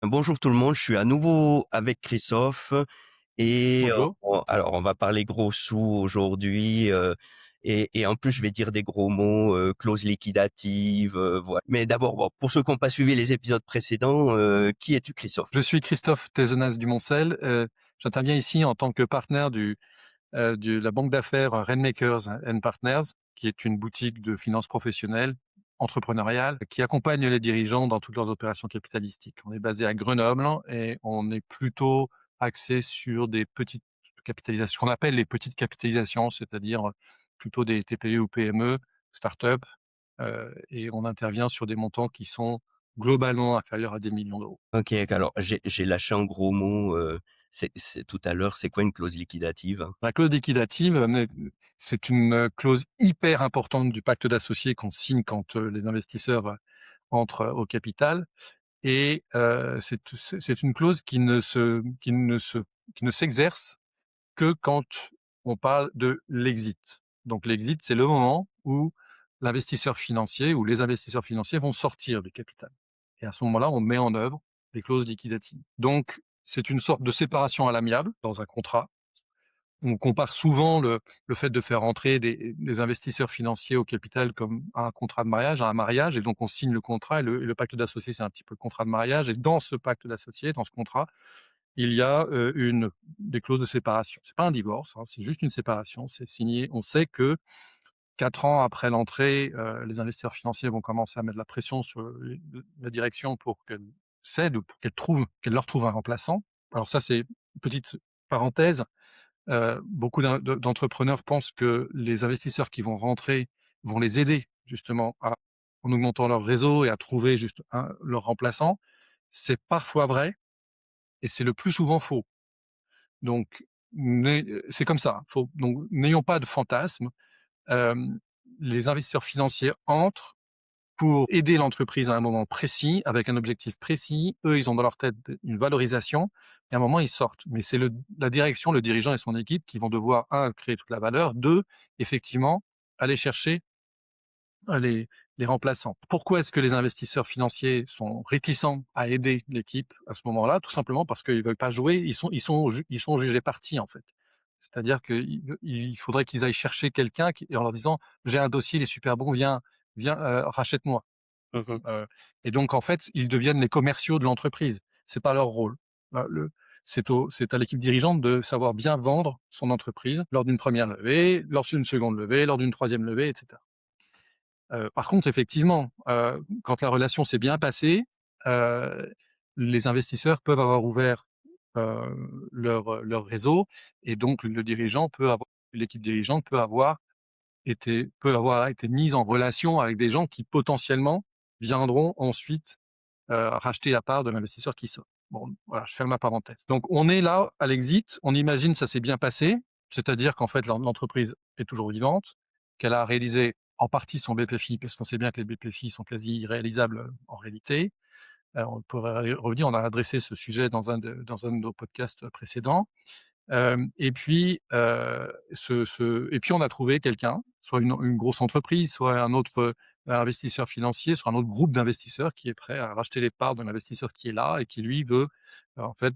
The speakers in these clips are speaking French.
Bonjour tout le monde, je suis à nouveau avec Christophe et Bonjour. on va parler gros sous aujourd'hui, et en plus je vais dire des gros mots, clauses liquidatives, voi mais d'abord, bon, pour ceux qui n'ont pas suivi les épisodes précédents, qui es-tu Christophe? Je suis Christophe Tézenas Dumoncel. J'interviens ici en tant que partenaire de la banque d'affaires Rainmakers and Partners, qui est une boutique de finances professionnelles, entrepreneuriale, qui accompagne les dirigeants dans toutes leurs opérations capitalistiques. On est basé à Grenoble et on est plutôt axé sur des petites capitalisations, qu'on appelle les petites capitalisations, c'est-à-dire plutôt des TPE ou PME, start-up, et on intervient sur des montants qui sont globalement inférieurs à 10 millions d'euros. OK, alors j'ai lâché un gros mot, c'est tout à l'heure, c'est quoi une clause liquidative? La clause liquidative, c'est une, clause hyper importante du pacte d'associés qu'on signe quand, les investisseurs, entrent au capital et c'est une clause qui ne s'exerce que quand on parle de l'exit. Donc l'exit, c'est le moment où l'investisseur financier ou les investisseurs financiers vont sortir du capital et à ce moment-là, on met en œuvre les clauses liquidatives. Donc c'est une sorte de séparation à l'amiable dans un contrat. On compare souvent le fait de faire entrer des investisseurs financiers au capital comme un contrat de mariage, à un mariage, et donc on signe le contrat et le pacte d'associés, c'est un petit peu le contrat de mariage. Et dans ce pacte d'associés, dans ce contrat, il y a des clauses de séparation. C'est pas un divorce, hein, c'est juste une séparation. C'est signé. On sait que 4 ans après l'entrée, les investisseurs financiers vont commencer à mettre la pression sur la direction pour qu'elle cède ou pour qu'elle leur trouve un remplaçant. Alors ça, c'est une petite parenthèse. Beaucoup d'entrepreneurs pensent que les investisseurs qui vont rentrer vont les aider justement en augmentant leur réseau et à trouver juste leur remplaçant. C'est parfois vrai et c'est le plus souvent faux. Donc, c'est comme ça. Donc, n'ayons pas de fantasme. Hem, les investisseurs financiers entrent pour aider l'entreprise à un moment précis, avec un objectif précis. Eux, ils ont dans leur tête une valorisation et à un moment, ils sortent. Mais c'est la direction, le dirigeant et son équipe qui vont devoir, un, créer toute la valeur, deux, effectivement, aller chercher les remplaçants. Pourquoi est-ce que les investisseurs financiers sont réticents à aider l'équipe à ce moment-là? Tout simplement parce qu'ils veulent pas jouer, ils sont jugés partis, en fait. C'est-à-dire qu'il faudrait qu'ils aillent chercher quelqu'un qui en leur disant: «J'ai un dossier, il est super bon, viens, rachète-moi». Mmh. Heu et donc en fait, ils deviennent les commerciaux de l'entreprise. C'est pas leur rôle. Le c'est à l'équipe dirigeante de savoir bien vendre son entreprise lors d'une première levée, lors d'une seconde levée, lors d'une troisième levée, et cetera. Par contre, effectivement, quand la relation s'est bien passée, heu, les investisseurs peuvent avoir ouvert, leur réseau et donc l'équipe dirigeante peut avoir été mise en relation avec des gens qui potentiellement viendront ensuite, racheter la part de l'investisseur qui sort. Bon, voilà, je ferme ma parenthèse. Donc on est là à l'exit, on imagine ça s'est bien passé, c'est-à-dire qu'en fait l'entreprise est toujours vivante, qu'elle a réalisé en partie son BPFI, parce qu'on sait bien que les BPFI sont quasi irréalisables, en réalité. On pourrait revenir, on a adressé ce sujet dans un de nos podcasts précédents. Et puis, et puis on a trouvé quelqu'un, soit une grosse entreprise, soit un autre, investisseur financier, soit un autre groupe d'investisseurs qui est prêt à racheter les parts de l'investisseur qui est là et qui lui veut, en fait,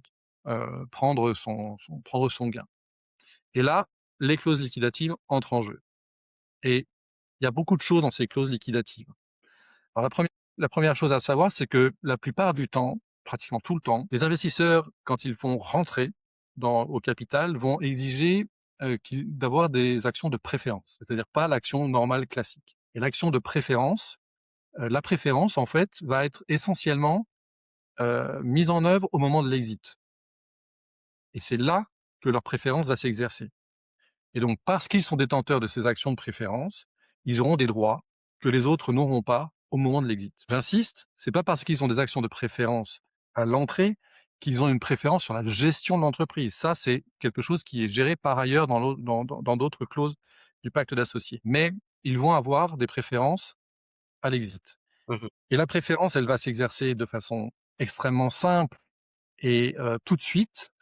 prendre son gain. Et là, les clauses liquidatives entrent en jeu et il y a beaucoup de choses dans ces clauses liquidatives. Alors la 1re chose à savoir, c'est que la plupart du temps, pratiquement tout le temps, les investisseurs, quand ils vont rentrer au capital, vont exiger, d'avoir des actions de préférence, c'est-à-dire pas l'action normale classique. Et l'action de préférence, la préférence, en fait, va être essentiellement, mise en œuvre au moment de l'exit et c'est là que leur préférence va s'exercer. Et donc parce qu'ils sont détenteurs de ces actions de préférence, ils auront des droits que les autres n'auront pas au moment de l'exit. J'insiste, c'est pas parce qu'ils ont des actions de préférence à l'entrée qu'ils ont une préférence sur la gestion de l'entreprise. Ça, c'est quelque chose qui est géré par ailleurs dans d'autres clauses du pacte d'associés. Mais ils vont avoir des préférences à l'exit. Mmh. Et la préférence, elle va s'exercer de façon extrêmement simple et tout de suite,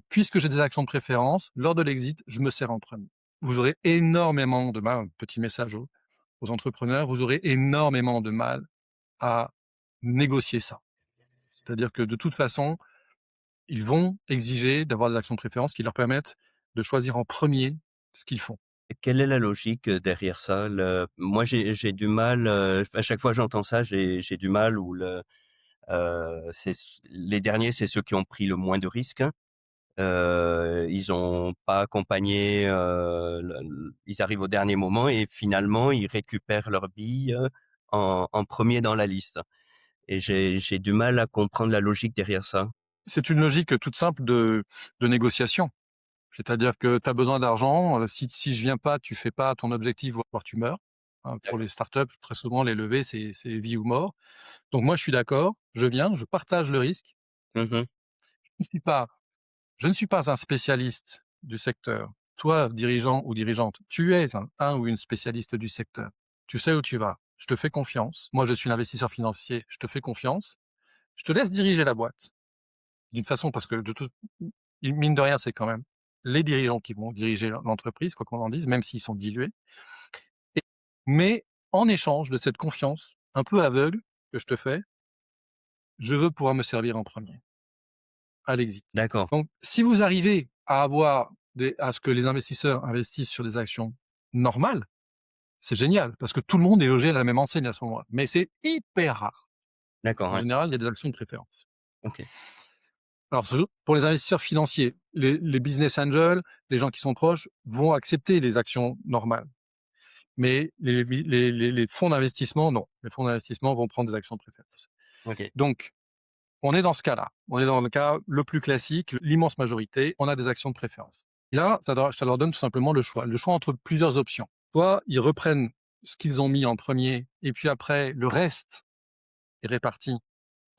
puisque j'ai des actions de préférence, lors de l'exit, je me sers en premier. Vous aurez énormément de mal, petit message aux entrepreneurs, vous aurez énormément de mal à négocier ça. C'est-à-dire que de toute façon, ils vont exiger d'avoir des actions de préférence qui leur permettent de choisir en premier ce qu'ils font. Quelle est la logique, derrière ça? Moi, j'ai du mal, à chaque fois que j'entends ça, j'ai du mal ou les derniers, c'est ceux qui ont pris le moins de risques, hein. Ils ont pas accompagné, ils arrivent au dernier moment et finalement, ils récupèrent leurs billes, en 1 dans la liste et j'ai du mal à comprendre la logique derrière ça. C'est une logique toute simple de négociation. C'est-à-dire que tu as besoin d'argent, si je viens pas, tu fais pas ton objectif, voire tu meurs. Hein, pour D'accord. les startups, très souvent, les levées, c'est vie ou mort. Donc moi, je suis d'accord, je viens, je partage le risque. Mmh. Je ne suis pas je ne suis pas un spécialiste du secteur. Toi, dirigeant ou dirigeante, tu es un ou une spécialiste du secteur. Tu sais où tu vas. Je te fais confiance. Moi, je suis l'investisseur financier, je te fais confiance. Je te laisse diriger la boîte d'une façon parce que mine de rien, c'est quand même les dirigeants qui vont diriger l'entreprise, quoi qu'on en dise, même s'ils sont dilués. Et mais en échange de cette confiance un peu aveugle que je te fais, je veux pouvoir me servir en premier à l'exit. D'accord, Donc si vous arrivez à ce que les investisseurs investissent sur des actions normales, c'est génial parce que tout le monde est logé à la même enseigne à ce moment-là. Mais c'est hyper rare. d'accord, En ouais. général, il y a des actions de préférence. OK. Alors pour les investisseurs financiers, les business angels, les gens qui sont proches vont accepter les actions normales. Mais les fonds d'investissement, non. Les fonds d'investissement vont prendre des actions de préférence. OK. Donc, on est dans ce cas-là. On est dans le cas le plus classique, l'immense majorité, on a des actions de préférence. Et là, ça leur donne tout simplement le choix entre plusieurs options. Soit ils reprennent ce qu'ils ont mis en premier, et puis après, le reste est réparti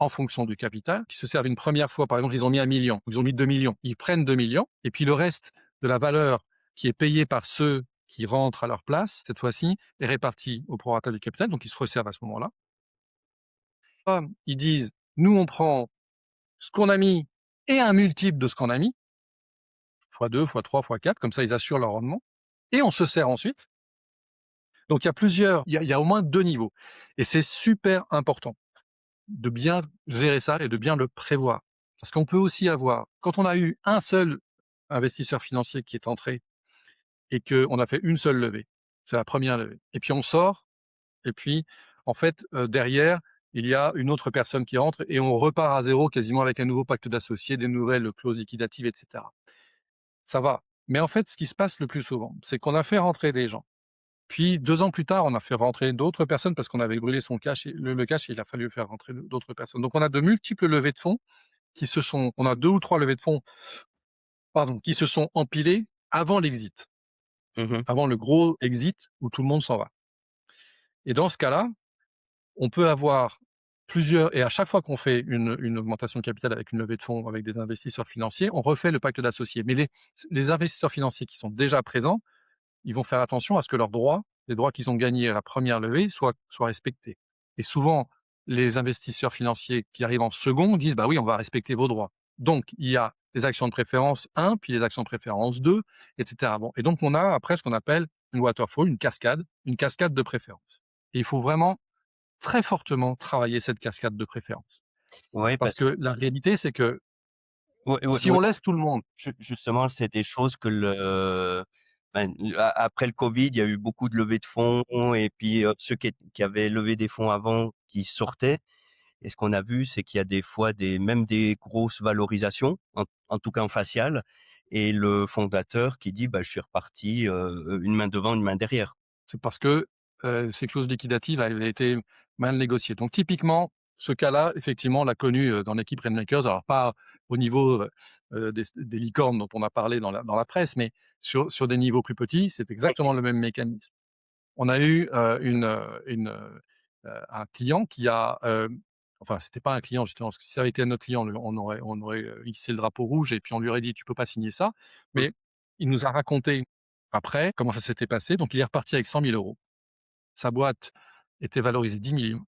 en fonction du capital, qui se servent une première fois. Par exemple, ils ont mis 1 million, ils ont mis 2 millions. Ils prennent 2 millions, et puis le reste de la valeur qui est payée par ceux qui rentrent à leur place, cette fois-ci, est réparti au prorata du capital, donc ils se resservent à ce moment-là. Ils disent, nous, on prend ce qu'on a mis et un multiple de ce qu'on a mis, fois 2, fois 3, fois 4, comme ça, ils assurent leur rendement, et on se sert ensuite. Donc, il y a au moins 2 niveaux. Et c'est super important de bien gérer ça et de bien le prévoir. Parce qu'on peut aussi avoir, quand on a eu un seul investisseur financier qui est entré et qu'on a fait une seule levée, c'est la première levée, et puis on sort, et puis en fait, derrière, il y a une autre personne qui entre et on repart à zéro quasiment avec un nouveau pacte d'associés, des nouvelles clauses liquidatives, etc. Ça va. Mais en fait, ce qui se passe le plus souvent, c'est qu'on a fait rentrer des gens. Puis 2 ans plus tard, on a fait rentrer d'autres personnes parce qu'on avait brûlé son cash, le cash, il a fallu faire rentrer d'autres personnes. Donc on a de multiples levées de fonds on a 2 ou 3 levées de fonds, pardon, qui se sont empilées avant l'exit, Mmh. avant le gros exit où tout le monde s'en va. Et dans ce cas-là, on peut avoir plusieurs, et à chaque fois qu'on fait une augmentation de capital avec une levée de fonds, avec des investisseurs financiers, on refait le pacte d'associés. Mais les investisseurs financiers qui sont déjà présents, ils vont faire attention à ce que leurs droits, les droits qu'ils ont gagnés à la première levée, soient respectés. Et souvent, les investisseurs financiers qui arrivent en second disent, bah oui, on va respecter vos droits. Donc, il y a les actions de préférence 1, puis les actions de préférence 2, etc. Bon. Et donc, on a après ce qu'on appelle une waterfall, une cascade de préférence. Et il faut vraiment très fortement travailler cette cascade de préférence. Ouais, Parce parce que la réalité, c'est que ouais, ouais, si ouais. on laisse tout le monde, Justement, c'est des choses que après le Covid, il y a eu beaucoup de levées de fonds et puis, ceux qui avaient levé des fonds avant, qui sortaient et ce qu'on a vu, c'est qu'il y a des fois même des grosses valorisations, en tout cas en facial et le fondateur qui dit: «Bah, je suis reparti, une main devant, une main derrière». c'est parce que, ces clauses liquidatives avaient été mal négociées. Donc typiquement, ce cas-là, effectivement, on l'a connu, dans l'équipe Rainmakers, alors pas au niveau, des licornes dont on a parlé dans la presse, mais sur des niveaux plus petits, c'est exactement le même mécanisme. On a eu, un client qui a, enfin, c'était pas un client justement, parce que si ça avait été un autre client, on aurait, hissé le drapeau rouge et puis on lui aurait dit: «Tu peux pas signer ça». Mmh. Mais il nous a raconté après comment ça s'était passé. Donc il est reparti avec 100 000 €. Sa boîte était valorisée 10 millions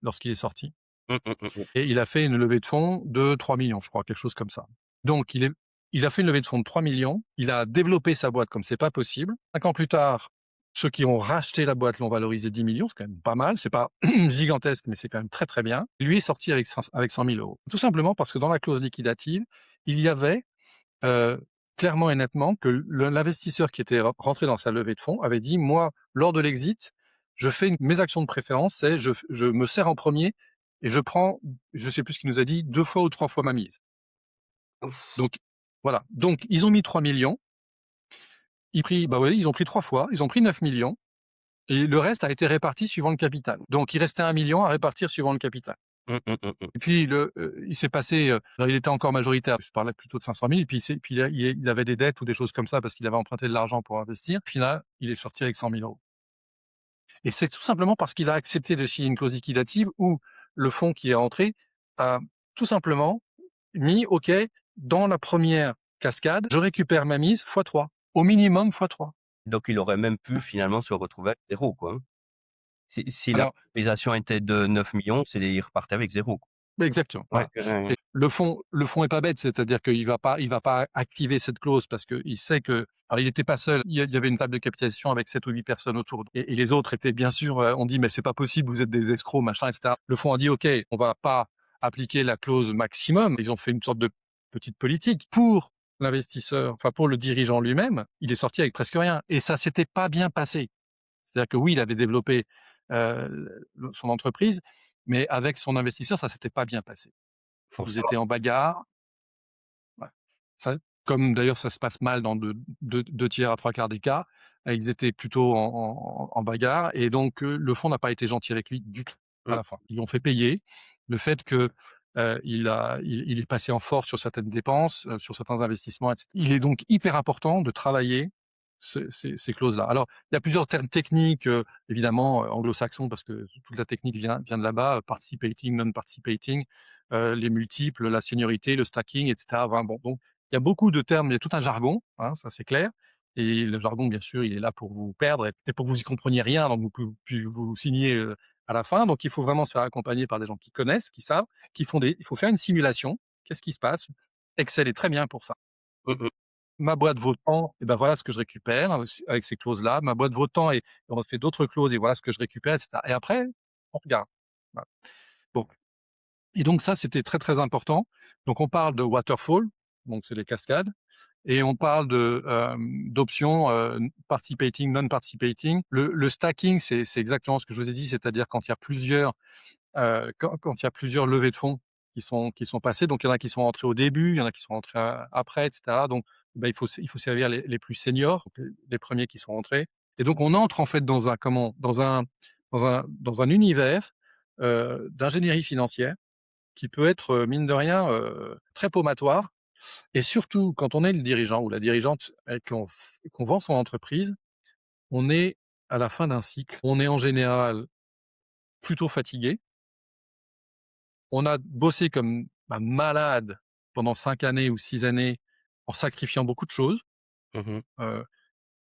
lorsqu'il est sorti, Mmh, mmh, mmh, mmh. et il a fait une levée de fonds de 3 millions, je crois, quelque chose comme ça. Donc il a fait une levée de fonds de 3 millions. Il a développé sa boîte comme c'est pas possible. 5 ans plus tard, Ceux qui ont racheté la boîte l'ont valorisé 10 millions, c'est quand même pas mal. C'est pas gigantesque, mais c'est quand même très, très bien. Lui est sorti avec 100 000 €. Tout simplement parce que dans la clause liquidative, il y avait, clairement et nettement que l'investisseur qui était rentré dans sa levée de fonds avait dit: «Moi, lors de l'exit, je fais mes actions de préférence, c'est je me sers en premier et je prends», je sais plus ce qu'il nous a dit, 2 fois ou 3 fois ma mise. Ouf. Donc voilà. Donc ils ont mis 3 millions. Ils ont pris 3 fois, ils ont pris 9 millions. Et le reste a été réparti suivant le capital. Donc il restait 1 million à répartir suivant le capital. Mmh. Et puis il s'est passé, alors il était encore majoritaire, je parlais plutôt de 500 000, puis il avait des dettes ou des choses comme ça parce qu'il avait emprunté de l'argent pour investir. Au final, il est sorti avec 100 000 €. Et c'est tout simplement parce qu'il a accepté de signer une clause liquidative où le fonds qui est rentré a tout simplement mis: «OK, dans la première cascade, je récupère ma mise fois 3, au minimum fois 3». Donc il aurait même pu finalement se retrouver à 0 quoi, hein? Si la Alors valorisation était de 9 millions, c'est il repartait avec 0 quoi. exactement, Ouais, voilà. ouais, ouais. Et le fonds est pas bête, c'est-à-dire qu'il va pas activer cette clause parce qu'il sait que, alors il était pas seul, il y avait une table de capitalisation avec 7 ou 8 personnes autour et les autres étaient bien sûr, ont dit: «Mais c'est pas possible, vous êtes des escrocs, machin et cetera». Le fonds a dit: «OK, on va pas appliquer la clause maximum». Ils ont fait une sorte de petite politique pour l'investisseur, enfin pour le dirigeant lui-même, il est sorti avec presque rien et ça s'était pas bien passé. C'est-à-dire que oui, il avait développé, son entreprise, mais avec son investisseur, ça s'était pas bien passé. Ils Forcément. étaient en bagarre, ouais. Ça, comme d'ailleurs ça se passe mal dans 2 tiers à 3/4 des cas, ils étaient plutôt en bagarre et donc le fonds n'a pas été gentil avec lui du tout, à Mmh. la fin. Ils l'ont fait payer le fait que, il est passé en force sur certaines dépenses, sur certains investissements et cetera. Il est donc hyper important de travailler ces clauses-là. Alors, il y a plusieurs termes techniques, évidemment, anglo-saxons parce que toute la technique vient de là-bas, participating, non participating, les multiples, la seniorité, le stacking et cetera. Enfin bon, donc il y a beaucoup de termes, il y a tout un jargon, hein, ça c'est clair et le jargon, bien sûr, il est là pour vous perdre et pour que vous y compreniez rien, donc puis vous signiez, à la fin. Donc il faut vraiment se faire accompagner par des gens qui connaissent, qui savent, il faut faire une simulation. Qu'est-ce qui se passe? Excel est très bien pour ça. Mmh mh. Ma boîte vaut tant et ben voilà ce que je récupère avec ces clauses-là. Ma boîte vaut tant et on fait d'autres clauses et voilà ce que je récupère et cetera et après, on regarde. Voilà. Bon. Et donc ça, c'était très, très important. Donc on parle de waterfall, donc c'est les cascades et on parle d'options, participating, non participating. Le stacking, c'est exactement ce que je vous ai dit, c'est-à-dire quand il y a plusieurs, quand il y a plusieurs levées de fonds qui sont passées, donc il y en a qui sont rentrés au début, il y en a qui sont rentrés, après et cetera. Donc bah, il faut servir les plus seniors, donc les 1ers qui sont rentrés et donc on entre en fait dans un comment? Dans un univers, d'ingénierie financière qui peut être, mine de rien, très paumatoire et surtout quand on est le dirigeant ou la dirigeante et qu'on vend son entreprise, on est à la fin d'un cycle. On est en général plutôt fatigué. On a bossé comme un malade pendant 5 années ou 6 années en sacrifiant beaucoup de choses, Mmh. heu,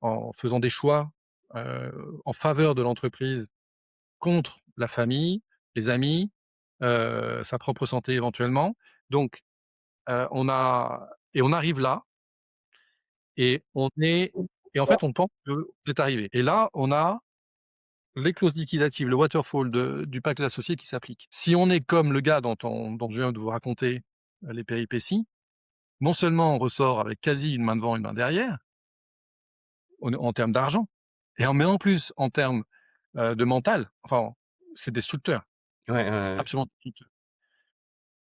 en faisant des choix, en faveur de l'entreprise contre la famille, les amis, sa propre santé éventuellement. Donc, on arrive là et on est et en fait, on pense qu'on est arrivé et là, on a les clauses liquidatives, le waterfall du pacte d'associés qui s'applique. Si on est comme le gars dont je viens de vous raconter, les péripéties, non seulement on ressort avec quasi une main devant, une main derrière, en termes d'argent mais en plus en termes, de mental, enfin, c'est destructeur. Ouais, ouais, C'est ouais. absolument destructeur.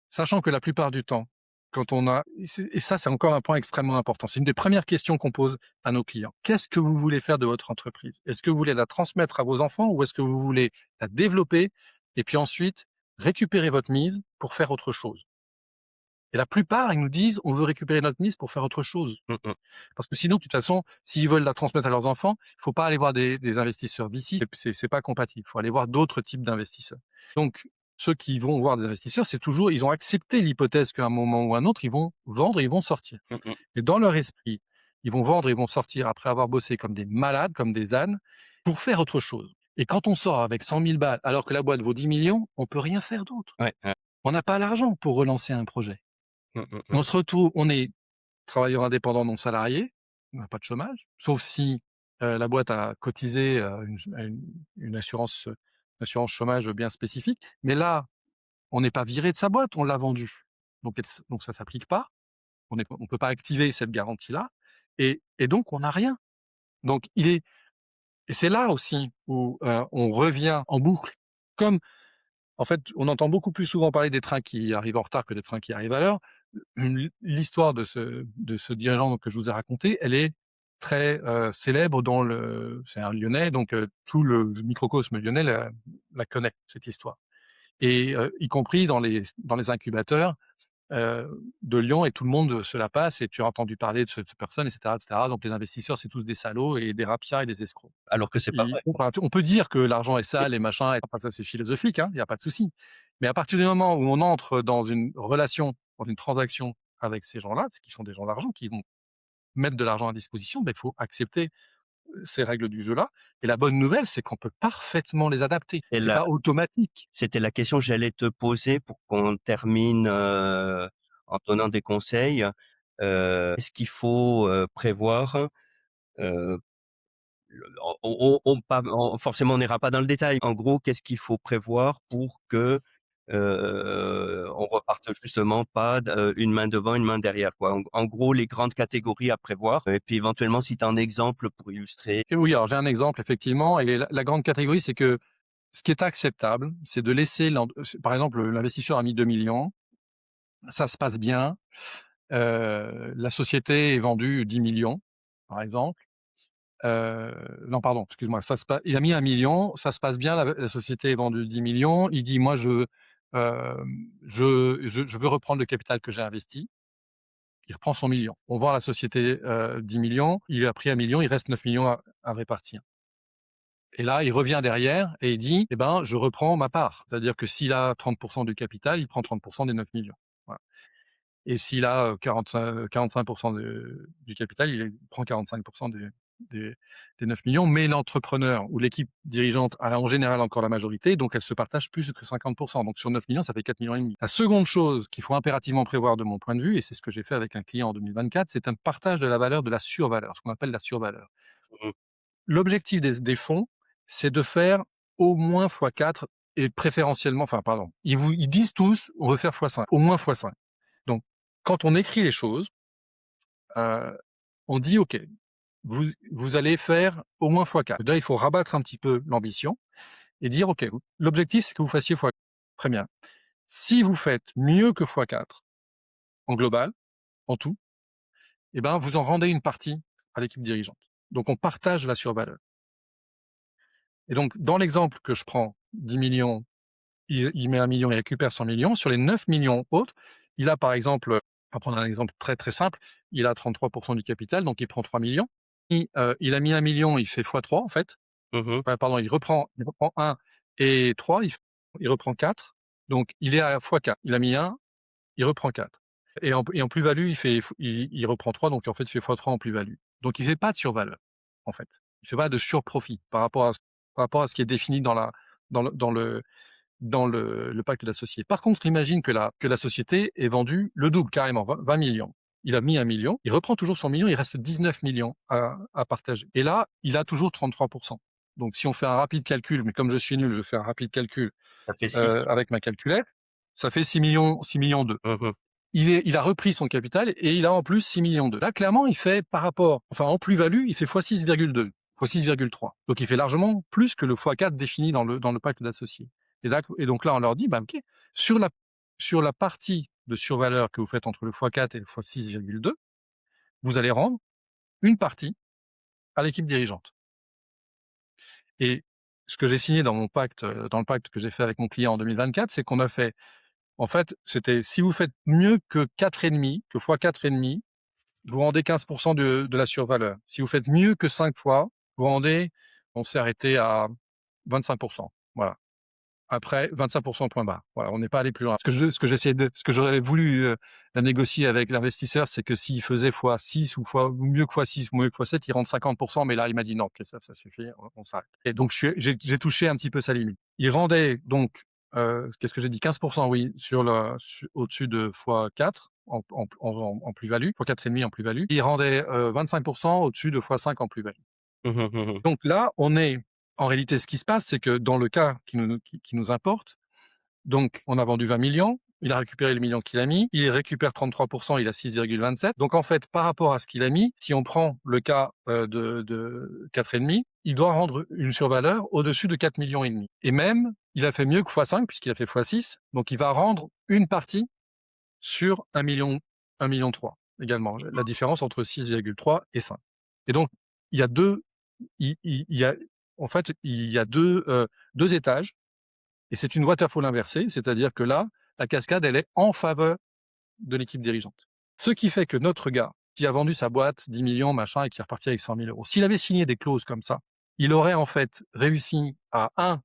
Sachant que la plupart du temps, quand on a et ça, c'est encore un point extrêmement important. C'est une des premières questions qu'on pose à nos clients. Qu'est-ce que vous voulez faire de votre entreprise? Est-ce que vous voulez la transmettre à vos enfants ou est-ce que vous voulez la développer et puis ensuite récupérer votre mise pour faire autre chose? Et la plupart, ils nous disent: «On veut récupérer notre mise pour faire autre chose». Mmh mh. Parce que sinon, de toute façon, s'ils veulent la transmettre à leurs enfants, il faut pas aller voir des investisseurs d'ici, c'est pas compatible. Il faut aller voir d'autres types d'investisseurs. Donc, ceux qui vont voir des investisseurs, c'est toujours ils ont accepté l'hypothèse qu'à un moment ou un autre, ils vont vendre et ils vont sortir. Mmh mh. Et dans leur esprit, ils vont vendre et ils vont sortir après avoir bossé comme des malades, comme des ânes, pour faire autre chose. Et quand on sort avec 100 000 balles, alors que la boîte vaut 10 millions, on peut rien faire d'autre. Ouais, ouais. On n'a pas l'argent pour relancer un projet. Mmh mh mh. On se retrouve, on est travailleur indépendant non salarié, on n'a pas de chômage, sauf si la boîte a cotisé, une assurance chômage bien spécifique. Mais là, on n'est pas viré de sa boîte, on l'a vendue. Donc ça s'applique pas. On peut pas activer cette garantie-là et donc on n'a rien. Donc il est et c'est là aussi où, on revient en boucle. Comme en fait, on entend beaucoup plus souvent parler des trains qui arrivent en retard que des trains qui arrivent à l'heure. L'histoire de ce dirigeant que je vous ai raconté, elle est très, célèbre c'est un Lyonnais, donc tout le microcosme lyonnais la connaît, cette histoire et y compris dans les incubateurs, de Lyon et tout le monde se la passe et tu as entendu parler de cette personne et cetera et cetera. Donc les investisseurs, c'est tous des salauds et des rapias et des escrocs. Alors que c'est pas vrai. Enfin, on peut dire que l'argent est sale et machin, et ça c'est philosophique, hein, il y a pas de souci. Mais à partir du moment où on entre dans une relation, dans une transaction avec ces gens-là, qui sont des gens d'argent, qui vont mettre de l'argent à disposition, il faut accepter ces règles du jeu-là. Et la bonne nouvelle, c'est qu'on peut parfaitement les adapter. Et C'est là, pas automatique. c'était la question que j'allais te poser pour qu'on termine, en donnant des conseils. Qu'est-ce qu'il faut, prévoir? Heu, forcément, on n'ira pas dans le détail. En gros, qu'est-ce qu'il faut prévoir pour que, on reparte justement pas une main devant, une main derrière, quoi? En gros, les grandes catégories à prévoir et puis éventuellement si tu as un exemple pour illustrer. Et oui, alors j'ai un exemple effectivement et la grande catégorie, c'est que ce qui est acceptable, c'est de laisser par exemple, l'investisseur a mis 2 millions, ça se passe bien, la société est vendue 10 millions, par exemple. Non, pardon, excuse-moi, il a mis 1 million, ça se passe bien, la société est vendue 10 millions. Il dit: «Moi, je veux reprendre le capital que j'ai investi». Il reprend son million. On vend la société, 10 millions, il a pris 1 million, il reste 9 millions à répartir. Et là, il revient derrière et il dit: «Eh ben, je reprends ma part». C'est-à-dire que s'il a 30 du capital, il prend 30 des 9 millions. Voilà. Et s'il a, 45 du capital, il prend 45 des des 9 millions. Mais l'entrepreneur ou l'équipe dirigeante a en général encore la majorité, donc elle se partage plus que 50. Donc sur 9 millions, ça fait 4,5 millions. La seconde chose qu'il faut impérativement prévoir de mon point de vue, et c'est ce que j'ai fait avec un client en 2024, c'est un partage de la valeur de la survaleur, ce qu'on appelle la survaleur. Mmh. L'objectif des fonds, c'est de faire au moins x4 et préférentiellement, enfin pardon, ils disent tous: «On veut faire x5, au moins x5». Donc quand on écrit les choses, heu, on dit: «OK, vous allez faire au moins x4». Déjà, il faut rabattre un petit peu l'ambition et dire: «OK, l'objectif, c'est que vous fassiez x4». Très bien. Si vous faites mieux que x4 en global, en tout, et ben, vous en rendez une partie à l'équipe dirigeante. Donc on partage la survaleur. Et donc dans l'exemple que je prends, 10 millions, il met 1 million, il récupère 100 millions. Sur les 9 millions autres, il a par exemple, on va prendre un exemple très, très simple, il a 33 du capital, donc il prend 3 millions. Il a mis 1 million, il fait x3 en fait. Mmh. Pardon, il reprend 1 et 3, il reprend 4, donc il est à x4. Il a mis 1, il reprend 4 et en plus-value, il reprend 3, donc en fait, il fait x3 en plus-value. Donc il fait pas de survaleur, en fait. Il fait pas de surprofit par rapport à ce qui est défini dans le dans le dans le pacte d'associés. Par contre, imagine que la société est vendue le double, carrément, 20 millions. Il a mis 1 million, il reprend toujours son million, il reste 19 millions à partager. Et là, il a toujours 33. Donc si on fait un rapide calcul, mais comme je suis nul, je fais un rapide calcul Ça fait 6. avec ma calculette, ça fait 6 millions, 6 millions 2. Mmh. Il a repris son capital et il a en plus 6 millions 2. Là, clairement, il fait par rapport, enfin en plus-value, il fait x6,2, x6,3. Donc il fait largement plus que le x4 défini dans le pacte d'associés. Et donc là, on leur dit, bah ok, sur la partie de survaleur que vous faites entre le x4 et le x6,2, vous allez rendre une partie à l'équipe dirigeante. Et ce que j'ai signé dans le pacte que j'ai fait avec mon client en 2024, c'est qu'on a fait, en fait, c'était si vous faites mieux que 4,5, que x4,5, vous rendez 15% de la survaleur. Si vous faites mieux que 5 fois, vous rendez, on s'est arrêté à 25%. Voilà. Après 25% point barre. Voilà, on n'est pas allé plus loin. Ce que j'aurais voulu la négocier avec l'investisseur, c'est que s'il faisait x6 ou mieux que x6 ou mieux que x7, il rentre 50%. Mais là, il m'a dit non, ok, ça suffit, on s'arrête. Et donc j'ai touché un petit peu sa limite. Il rendait donc, qu'est-ce que j'ai dit, 15%, oui, au-dessus de x4 en plus-value, x4,5 en plus-value. Il rendait 25% au-dessus de x5 en plus-value. Mmh mh, mmh mh. Donc là, on est en réalité, ce qui se passe, c'est que dans le cas qui nous importe, donc on a vendu 20 millions, il a récupéré le million qu'il a mis, il récupère 33, il a 6,27. Donc en fait, par rapport à ce qu'il a mis, si on prend le cas, de 4,5, il doit rendre une survaleur au-dessus de 4,5 millions. Et même, il a fait mieux que x5 puisqu'il a fait x6, donc il va rendre une partie sur 1,3 million également. La différence entre 6,3 et 5. Et donc il y a 2 il y a en fait, il y a 2 étages et c'est une waterfall inversée, c'est-à-dire que là, la cascade, elle est en faveur de l'équipe dirigeante. Ce qui fait que notre gars, qui a vendu sa boîte 10 millions machin et qui est reparti avec 100 000 €, s'il avait signé des clauses comme ça, il aurait en fait réussi à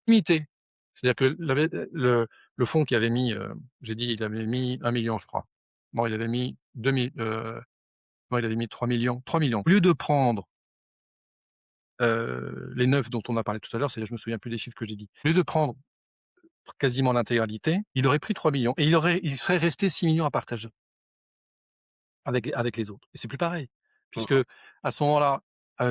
limiter. C'est-à-dire que le fonds qui avait mis, j'ai dit, il avait mis 1 million, je crois. Non, il avait mis 2 000, non, il avait mis 3 millions. Au lieu de prendre, les 9 dont on a parlé tout à l'heure, c'est-à-dire je me souviens plus des chiffres que j'ai dit. Au lieu de prendre quasiment l'intégralité, il aurait pris 3 millions et il serait resté 6 millions à partager avec les autres. Et c'est plus pareil, Mmh puisque à ce moment-là,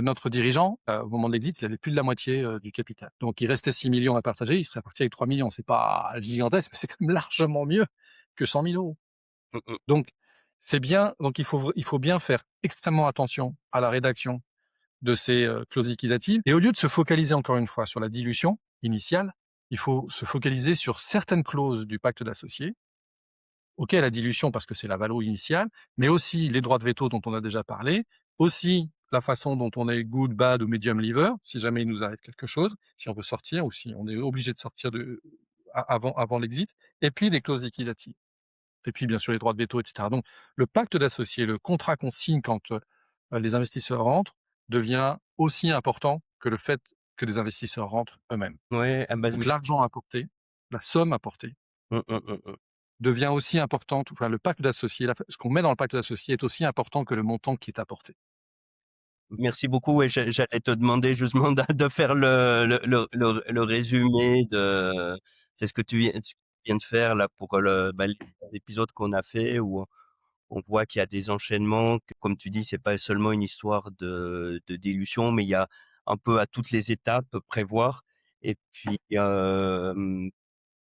notre dirigeant, au moment de l'exit, il avait plus de la moitié, du capital. Donc il restait 6 millions à partager, il serait parti avec 3 millions. C'est pas gigantesque, mais c'est quand même largement mieux que 100 000 €. mh, mmh. Donc c'est bien, donc il faut bien faire extrêmement attention à la rédaction de ces, clauses liquidatives et au lieu de se focaliser encore une fois sur la dilution initiale, il faut se focaliser sur certaines clauses du pacte d'associés. OK, la dilution parce que c'est la valo initiale, mais aussi les droits de veto dont on a déjà parlé, aussi la façon dont on est good, bad ou medium liver, si jamais il nous arrive quelque chose, si on veut sortir ou si on est obligé de sortir avant l'exit, et puis les clauses liquidatives. Et puis bien sûr les droits de veto, et cetera. Donc le pacte d'associés, le contrat qu'on signe quand, les investisseurs rentrent, devient aussi important que le fait que les investisseurs rentrent eux-mêmes. Ouais, ah bah, Donc l'argent apporté, la somme apportée mmh, mmh, mmh, mmh. devient aussi importante, enfin le pacte d'associés, ce qu'on met dans le pacte d'associés est aussi important que le montant qui est apporté. Merci beaucoup et j'allais te demander justement de faire le résumé de c'est ce que tu viens de faire là pour l'épisode qu'on a fait où on voit qu'il y a des enchaînements, que comme tu dis, c'est pas seulement une histoire de dilution, mais il y a un peu à toutes les étapes prévoir et puis,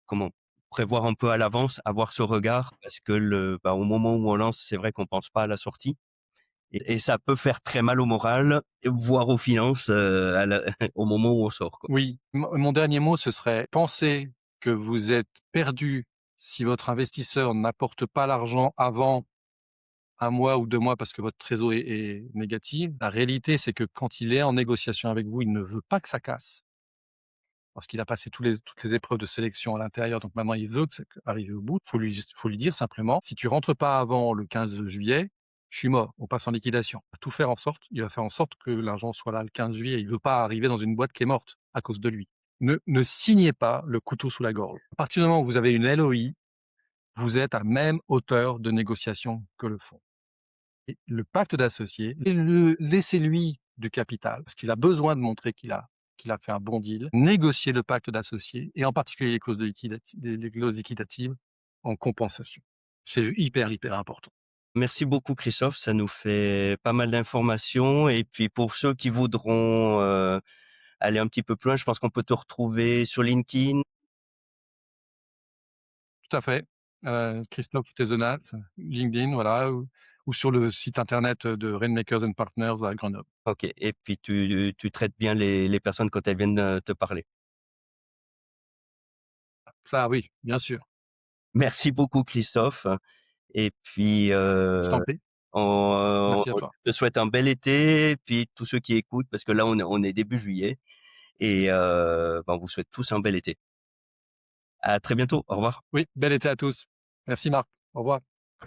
comment? Prévoir un peu à l'avance, avoir ce regard parce que au moment où on lance, c'est vrai qu'on pense pas à la sortie et ça peut faire très mal au moral, voire aux finances, au moment où on sort, quoi. Oui, mon dernier mot, ce serait: pensez que vous êtes perdu si votre investisseur n'apporte pas l'argent avant 1 mois ou 2 mois parce que votre trésor est négatif. La réalité, c'est que quand il est en négociation avec vous, il ne veut pas que ça casse. Parce qu'il a passé toutes les épreuves de sélection à l'intérieur, donc maintenant il veut que ça arriver au bout. Faut lui dire simplement: «Si tu rentres pas avant le 15 juillet, je suis mort, on passe en liquidation». Il va faire en sorte que l'argent soit là le 15 juillet. Il veut pas arriver dans une boîte qui est morte à cause de lui. Ne signez pas le couteau sous la gorge. À partir du moment où vous avez une LOI, vous êtes à même hauteur de négociation que le fonds. Et le pacte d'associés, laissez-lui du capital, parce qu'il a besoin de montrer qu'il a fait un bon deal. Négocier le pacte d'associés et en particulier les clauses liquidatives en compensation. C'est hyper, hyper important. Merci beaucoup Christophe, ça nous fait pas mal d'informations et puis pour ceux qui voudront, aller un petit peu plus loin, je pense qu'on peut te retrouver sur LinkedIn. Tout à fait. Christophe Tezenat, LinkedIn, voilà, ou sur le site internet de Rainmakers and Partners à Grenoble. OK et puis tu traites bien les personnes quand elles viennent, te parler. Ça oui, bien sûr. Merci beaucoup Christophe et puis, Je t'en prie. Merci à on toi. te souhaite un bel été, puis tous ceux qui écoutent parce que là on est début juillet et on vous souhaite tous un bel été. À très bientôt, au revoir. Oui, bel été à tous. Merci Marc. Au revoir.